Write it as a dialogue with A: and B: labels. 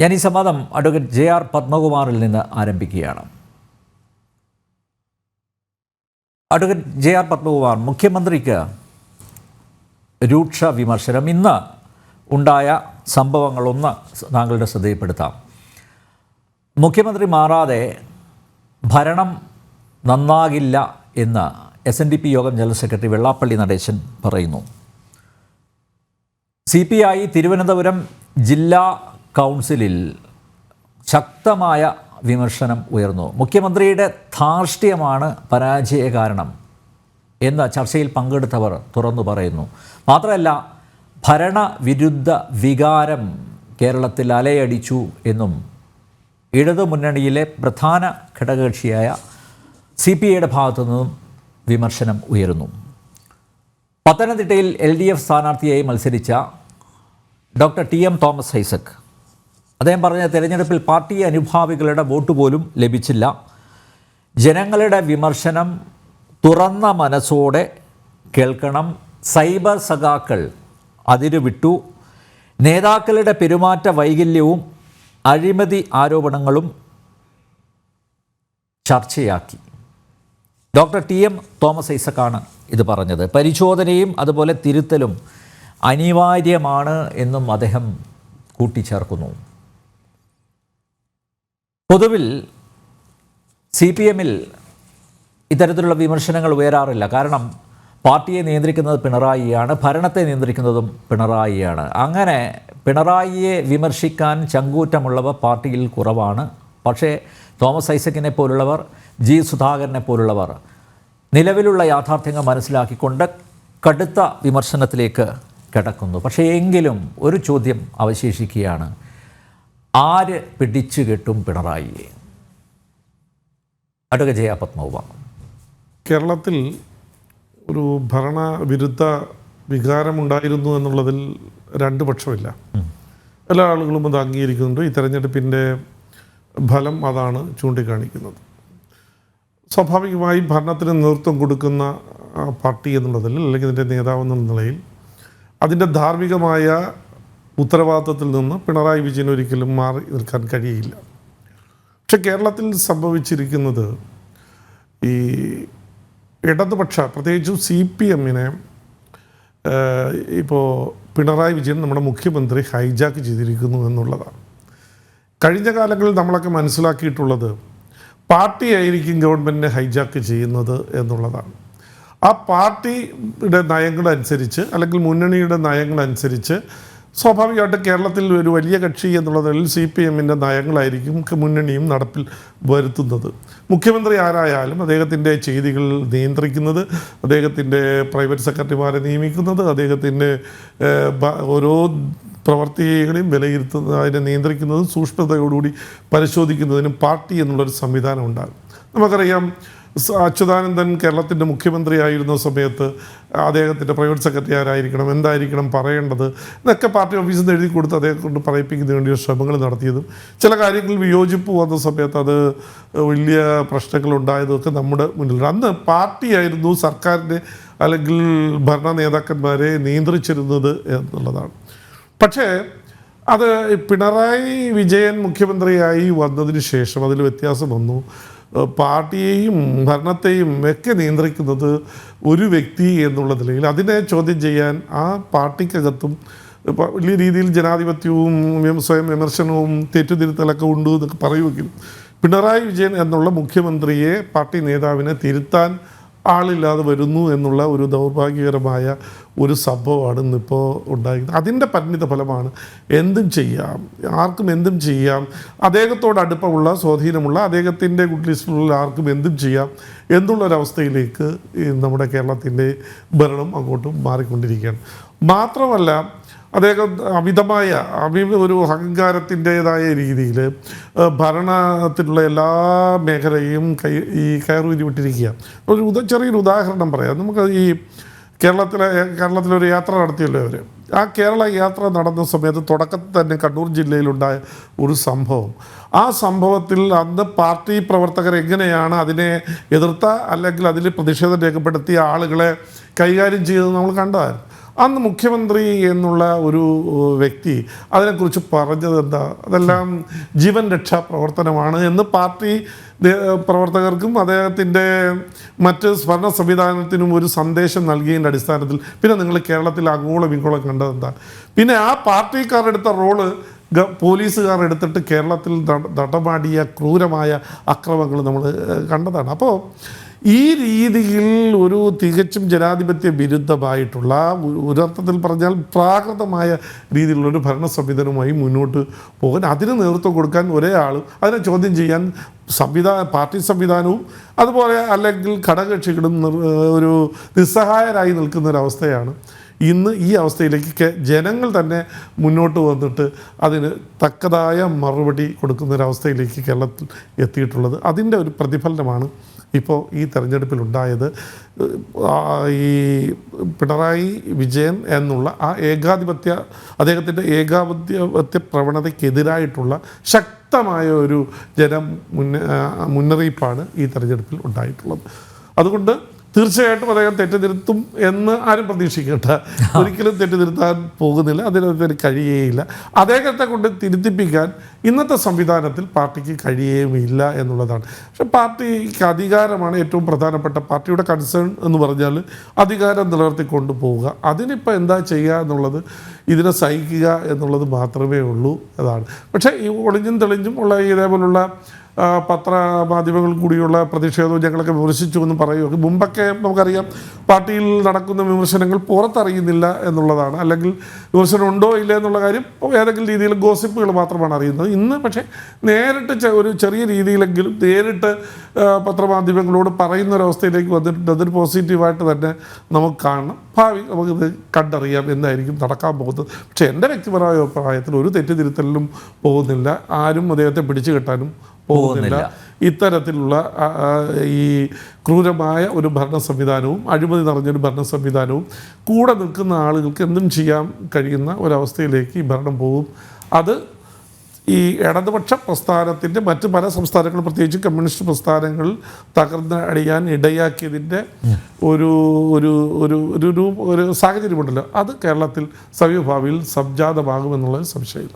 A: ഞാൻ ഈ സംവാദം അഡ്വക്കേറ്റ് JR പത്മകുമാറിൽ നിന്ന് ആരംഭിക്കുകയാണ്. അഡ്വക്കേറ്റ് JR പത്മകുമാർ, മുഖ്യമന്ത്രിക്ക് രൂക്ഷ വിമർശനം. ഇന്ന് ഉണ്ടായ സംഭവങ്ങളൊന്ന് താങ്കളുടെ ശ്രദ്ധയിൽപ്പെടുത്താം. മുഖ്യമന്ത്രി മാറാതെ ഭരണം നന്നാകില്ല എന്ന് SNDP യോഗം ജനറൽ സെക്രട്ടറി വെള്ളാപ്പള്ളി നടേശൻ പറയുന്നു. CPI തിരുവനന്തപുരം ജില്ലാ കൗൺസിലിൽ ശക്തമായ വിമർശനം ഉയർന്നു. മുഖ്യമന്ത്രിയുടെ ധാർഷ്ട്യമാണ് പരാജയ കാരണം എന്ന് ചർച്ചയിൽ പങ്കെടുത്തവർ തുറന്നു പറയുന്നു. മാത്രമല്ല, ഭരണവിരുദ്ധ വികാരം കേരളത്തിൽ അലയടിച്ചു എന്നും ഇടതുമുന്നണിയിലെ പ്രധാന ഘടകകക്ഷിയായ CPIയുടെ ഭാഗത്തു നിന്നും വിമർശനം ഉയരുന്നു. പത്തനംതിട്ടയിൽ LDF സ്ഥാനാർത്ഥിയായി മത്സരിച്ച ഡോക്ടർ TM തോമസ് ഐസക്, അദ്ദേഹം പറഞ്ഞ തെരഞ്ഞെടുപ്പിൽ പാർട്ടി അനുഭാവികളുടെ വോട്ട് പോലും ലഭിച്ചില്ല. ജനങ്ങളുടെ വിമർശനം തുറന്ന മനസ്സോടെ കേൾക്കണം. സൈബർ സഖാക്കൾ അതിരുവിട്ടു. നേതാക്കളുടെ പെരുമാറ്റ വൈകല്യവും അഴിമതി ആരോപണങ്ങളും ചർച്ചയാക്കി. ഡോക്ടർ TM തോമസ് ഐസക്കാണ് ഇത് പറഞ്ഞത്. പരിശോധനയും അതുപോലെ തിരുത്തലും അനിവാര്യമാണ് എന്നും അദ്ദേഹം കൂട്ടിച്ചേർക്കുന്നു. പൊതുവിൽ CPMൽ ഇത്തരത്തിലുള്ള വിമർശനങ്ങൾ ഉയരാറില്ല. കാരണം പാർട്ടിയെ നിയന്ത്രിക്കുന്നത് പിണറായിയാണ്, ഭരണത്തെ നിയന്ത്രിക്കുന്നതും പിണറായിയാണ്. അങ്ങനെ പിണറായിയെ വിമർശിക്കാൻ ചങ്കൂറ്റമുള്ളവർ പാർട്ടിയിൽ കുറവാണ്. പക്ഷേ തോമസ് ഐസക്കിനെ പോലുള്ളവർ, G സുധാകരനെ പോലുള്ളവർ നിലവിലുള്ള യാഥാർത്ഥ്യങ്ങൾ മനസ്സിലാക്കിക്കൊണ്ട് കടുത്ത വിമർശനത്തിലേക്ക് കിടക്കുന്നു. പക്ഷേ എങ്കിലും ഒരു ചോദ്യം അവശേഷിക്കുകയാണ്: ആര് പിടിച്ചു കെട്ടും പിണറായിയെ? അഡ്വക്കേറ്റ് JR പത്മകുമാർ,
B: കേരളത്തിൽ ഒരു ഭരണവിരുദ്ധ വികാരമുണ്ടായിരുന്നു എന്നുള്ളതിൽ രണ്ട് പക്ഷമില്ല. എല്ലാ ആളുകളും അത് അംഗീകരിക്കുന്നുണ്ട്. ഈ തെരഞ്ഞെടുപ്പിൻ്റെ ഫലം അതാണ് ചൂണ്ടിക്കാണിക്കുന്നത്. സ്വാഭാവികമായും ഭരണത്തിന് നേതൃത്വം കൊടുക്കുന്ന പാർട്ടി എന്നുള്ളതിൽ, അല്ലെങ്കിൽ ഇതിൻ്റെ നേതാവ് എന്നുള്ള നിലയിൽ അതിൻ്റെ ധാർമ്മികമായ ഉത്തരവാദിത്വത്തിൽ നിന്ന് പിണറായി വിജയൻ ഒരിക്കലും മാറി നിൽക്കാൻ കഴിയില്ല. പക്ഷെ കേരളത്തിൽ സംഭവിച്ചിരിക്കുന്നത്, ഈ ഇടതുപക്ഷ പ്രത്യേകിച്ചും CPMനെ ഇപ്പോൾ പിണറായി വിജയൻ നമ്മുടെ മുഖ്യമന്ത്രി ഹൈജാക്ക് ചെയ്തിരിക്കുന്നു എന്നുള്ളതാണ്. കഴിഞ്ഞ കാലങ്ങളിൽ നമ്മളൊക്കെ മനസ്സിലാക്കിയിട്ടുള്ളത് പാർട്ടിയായിരിക്കും ഗവൺമെൻറ്റിനെ ഹൈജാക്ക് ചെയ്യുന്നത് എന്നുള്ളതാണ്. ആ പാർട്ടിയുടെ നയങ്ങളനുസരിച്ച്, അല്ലെങ്കിൽ മുന്നണിയുടെ നയങ്ങളനുസരിച്ച് സ്വാഭാവികമായിട്ട് കേരളത്തിൽ ഒരു വലിയ കക്ഷി എന്നുള്ളതിൽ CPMൻ്റെ നയങ്ങളായിരിക്കും മുന്നണിയും നടപ്പിൽ വരുത്തുന്നത്. മുഖ്യമന്ത്രി ആരായാലും അദ്ദേഹത്തിൻ്റെ ചെയ്തികൾ നിയന്ത്രിക്കുന്നത്, അദ്ദേഹത്തിൻ്റെ പ്രൈവറ്റ് സെക്രട്ടറിമാരെ നിയമിക്കുന്നത്, അദ്ദേഹത്തിൻ്റെ ഓരോ പ്രവർത്തികളെയും വിലയിരുത്തുന്നത്, അതിനെ നിയന്ത്രിക്കുന്നതും സൂക്ഷ്മതയോടുകൂടി പരിശോധിക്കുന്നതിനും പാർട്ടി എന്നുള്ളൊരു സംവിധാനം ഉണ്ടാകും. നമുക്കറിയാം, അച്യുതാനന്ദൻ കേരളത്തിൻ്റെ മുഖ്യമന്ത്രിയായിരുന്ന സമയത്ത് അദ്ദേഹത്തിൻ്റെ പ്രൈവറ്റ് സെക്രട്ടറി ആരായിരിക്കണം, എന്തായിരിക്കണം പറയേണ്ടത് എന്നൊക്കെ പാർട്ടി ഓഫീസിൽ നിന്ന് എഴുതി കൊടുത്ത് അദ്ദേഹം കൊണ്ട് പറയിപ്പിക്കുന്നതിന് വേണ്ടി ശ്രമങ്ങൾ നടത്തിയതും, ചില കാര്യങ്ങളിൽ വിയോജിപ്പ് വന്ന സമയത്ത് അത് വലിയ പ്രശ്നങ്ങളുണ്ടായതൊക്കെ നമ്മുടെ മുന്നിൽ. അന്ന് പാർട്ടിയായിരുന്നു സർക്കാരിനെ അല്ലെങ്കിൽ ഭരണ നേതാക്കന്മാരെ നിയന്ത്രിച്ചിരുന്നത് എന്നുള്ളതാണ്. പക്ഷേ അത് പിണറായി വിജയൻ മുഖ്യമന്ത്രിയായി വന്നതിന് ശേഷം അതിൽ വ്യത്യാസം വന്നു. പാർട്ടിയെയും ഭരണത്തെയും ഒക്കെ നിയന്ത്രിക്കുന്നത് ഒരു വ്യക്തി എന്നുള്ള നിലയിൽ അതിനെ ചോദ്യം ചെയ്യാൻ ആ പാർട്ടിക്കകത്തും വലിയ രീതിയിൽ ജനാധിപത്യവും സ്വയം വിമർശനവും തെറ്റുതിരുത്തലൊക്കെ ഉണ്ട് എന്നൊക്കെ പറയുമെങ്കിലും പിണറായി വിജയൻ എന്നുള്ള മുഖ്യമന്ത്രിയെ, പാർട്ടി നേതാവിനെ തിരുത്താൻ ആളില്ലാതെ വരുന്നു എന്നുള്ള ഒരു ദൗർഭാഗ്യകരമായ ഒരു സംഭവമാണ് ഇന്നിപ്പോൾ ഉണ്ടായിരിക്കുന്നത്. അതിൻ്റെ പരിണിത ഫലമാണ് എന്തും ചെയ്യാം, ആർക്കും എന്തും ചെയ്യാം, അദ്ദേഹത്തോട് അടുപ്പമുള്ള, സ്വാധീനമുള്ള, അദ്ദേഹത്തിൻ്റെ ഗുഡ് ലിസ്റ്റിലുള്ള ആർക്കും എന്തും ചെയ്യാം എന്നുള്ളൊരവസ്ഥയിലേക്ക് നമ്മുടെ കേരളത്തിൻ്റെ ഭരണം അങ്ങോട്ടും മാറിക്കൊണ്ടിരിക്കുകയാണ്. മാത്രമല്ല, അദ്ദേഹം അമിതമായ ഒരു അഹങ്കാരത്തിൻ്റേതായ രീതിയിൽ ഭരണത്തിലുള്ള എല്ലാ മേഖലയും കയറൂരി വിട്ടിരിക്കുക. ചെറിയൊരു ഉദാഹരണം പറയാം. നമുക്ക് ഈ കേരളത്തിലൊരു യാത്ര നടത്തിയല്ലോ അവർ. ആ കേരള യാത്ര നടന്ന സമയത്ത് തുടക്കത്തിൽ തന്നെ കണ്ണൂർ ജില്ലയിലുണ്ടായ ഒരു സംഭവം, ആ സംഭവത്തിൽ അന്ന് പാർട്ടി പ്രവർത്തകർ എങ്ങനെയാണ് അതിനെ എതിർത്ത അല്ലെങ്കിൽ അതിൽ പ്രതിഷേധം രേഖപ്പെടുത്തിയ ആളുകളെ കൈകാര്യം ചെയ്തത് നമ്മൾ കണ്ടതായിരുന്നു. അന്ന് മുഖ്യമന്ത്രി എന്നുള്ള ഒരു വ്യക്തി അതിനെക്കുറിച്ച് പറഞ്ഞത് എന്താ? അതെല്ലാം ജീവൻ രക്ഷാ പ്രവർത്തനമാണ് എന്ന് പാർട്ടി പ്രവർത്തകർക്കും അദ്ദേഹത്തിൻ്റെ മറ്റ് ഭരണ സംവിധാനത്തിനും ഒരു സന്ദേശം നൽകിയതിൻ്റെ അടിസ്ഥാനത്തിൽ പിന്നെ നിങ്ങൾ കേരളത്തിൽ അങ്ങോളം ഇങ്ങോളം കണ്ടതെന്താ? പിന്നെ ആ പാർട്ടിക്കാരെടുത്ത റോള് പോലീസുകാർ എടുത്തിട്ട് കേരളത്തിൽ നടമാടിയ ക്രൂരമായ അക്രമങ്ങൾ നമ്മൾ കണ്ടതാണ്. അപ്പോൾ ഈ രീതിയിൽ ഒരു തികച്ചും ജനാധിപത്യ വിരുദ്ധമായിട്ടുള്ള, ഒരർത്ഥത്തിൽ പറഞ്ഞാൽ പ്രാകൃതമായ രീതിയിലുള്ളൊരു ഭരണ സംവിധാനവുമായി മുന്നോട്ട് പോകാൻ, അതിന് നേതൃത്വം കൊടുക്കാൻ ഒരേ ആളും അതിനെ ചോദ്യം ചെയ്യാൻ പാർട്ടി സംവിധാനവും അതുപോലെ അല്ലെങ്കിൽ ഘടകകക്ഷികളും ഒരു നിസ്സഹായരായി നിൽക്കുന്നൊരവസ്ഥയാണ് ഇന്ന്. ഈ അവസ്ഥയിലേക്ക് ജനങ്ങൾ തന്നെ മുന്നോട്ട് വന്നിട്ട് അതിന് തക്കതായ മറുപടി കൊടുക്കുന്നൊരവസ്ഥയിലേക്ക് കേരളത്തിൽ എത്തിയിട്ടുള്ളത്. അതിൻ്റെ ഒരു പ്രതിഫലനമാണ് ഇപ്പോൾ ഈ തെരഞ്ഞെടുപ്പിലുണ്ടായത്. ഈ പിണറായി വിജയൻ എന്നുള്ള ആ അദ്ദേഹത്തിൻ്റെ ഏകാധിപത്യ പ്രവണതയ്ക്കെതിരായിട്ടുള്ള ശക്തമായ ഒരു മുന്നറിയിപ്പാണ് ഈ തെരഞ്ഞെടുപ്പിൽ ഉണ്ടായിട്ടുള്ളത്. അതുകൊണ്ട് തീർച്ചയായിട്ടും അദ്ദേഹം തെറ്റുതിരുത്തും എന്ന് ആരും പ്രതീക്ഷിക്കേണ്ട. ഒരിക്കലും തെറ്റുതിരുത്താൻ പോകുന്നില്ല, അതിന് കഴിയുകയില്ല. അദ്ദേഹത്തെ കൊണ്ട് തിരുത്തിപ്പിക്കാൻ ഇന്നത്തെ സംവിധാനത്തിൽ പാർട്ടിക്ക് കഴിയുകയുമില്ല എന്നുള്ളതാണ്. പക്ഷെ പാർട്ടിക്ക് അധികാരമാണ് ഏറ്റവും പ്രധാനപ്പെട്ട. പാർട്ടിയുടെ കൺസേൺ എന്ന് പറഞ്ഞാൽ അധികാരം നിലനിർത്തിക്കൊണ്ട് പോവുക. അതിനിപ്പോൾ എന്താ ചെയ്യുക എന്നുള്ളത്, ഇതിനെ സഹിക്കുക എന്നുള്ളത് മാത്രമേ ഉള്ളൂ. അതാണ്. പക്ഷേ ഈ ഒളിഞ്ഞും തെളിഞ്ഞും ഉള്ള ഇതേപോലുള്ള പത്രമാധ്യമങ്ങൾ കൂടിയുള്ള പ്രതിഷേധവും ഞങ്ങളൊക്കെ വിമർശിച്ചു എന്ന് പറയുക. മുമ്പൊക്കെ നമുക്കറിയാം പാർട്ടിയിൽ നടക്കുന്ന വിമർശനങ്ങൾ പുറത്തറിയുന്നില്ല എന്നുള്ളതാണ്. അല്ലെങ്കിൽ വിമർശനം ഉണ്ടോ ഇല്ല എന്നുള്ള കാര്യം ഏതെങ്കിലും രീതിയിൽ ഗോസിപ്പുകൾ മാത്രമാണ് അറിയുന്നത്. ഇന്ന് പക്ഷേ നേരിട്ട് ഒരു ചെറിയ രീതിയിലെങ്കിലും നേരിട്ട് പത്രമാധ്യമങ്ങളോട് പറയുന്ന ഒരവസ്ഥയിലേക്ക് വന്നിട്ടുണ്ട്. അതൊരു പോസിറ്റീവായിട്ട് തന്നെ നമുക്ക് കാണണം. ഭാവി നമുക്കിത് കണ്ടറിയാം എന്തായിരിക്കും നടക്കാൻ പോകുന്നത്. പക്ഷേ എൻ്റെ വ്യക്തിപരമായ അഭിപ്രായത്തിൽ ഒരു തെറ്റുതിരുത്തലിലും പോകുന്നില്ല, ആരും അദ്ദേഹത്തെ പിടിച്ചു കെട്ടാനും പോകുന്നില്ല. ഇത്തരത്തിലുള്ള ഈ ക്രൂരമായ ഒരു ഭരണ സംവിധാനവും അഴിമതി നിറഞ്ഞൊരു ഭരണ സംവിധാനവും കൂടെ നിൽക്കുന്ന ആളുകൾക്ക് എന്തും ചെയ്യാൻ കഴിയുന്ന ഒരവസ്ഥയിലേക്ക് ഈ ഭരണം പോകും. അത് ഈ ഇടതുപക്ഷ പ്രസ്ഥാനത്തിൻ്റെ മറ്റ് പല സംസ്ഥാനങ്ങളും, പ്രത്യേകിച്ച് കമ്മ്യൂണിസ്റ്റ് പ്രസ്ഥാനങ്ങൾ തകർന്ന് അടിയാൻ ഇടയാക്കിയതിൻ്റെ ഒരു ഒരു ഒരു ഒരു ഒരു സാഹചര്യമുണ്ടല്ലോ, അത് കേരളത്തിൽ സമീപഭാവിയിൽ സംജാതമാകുമെന്നുള്ളത് സംശയമില്ല.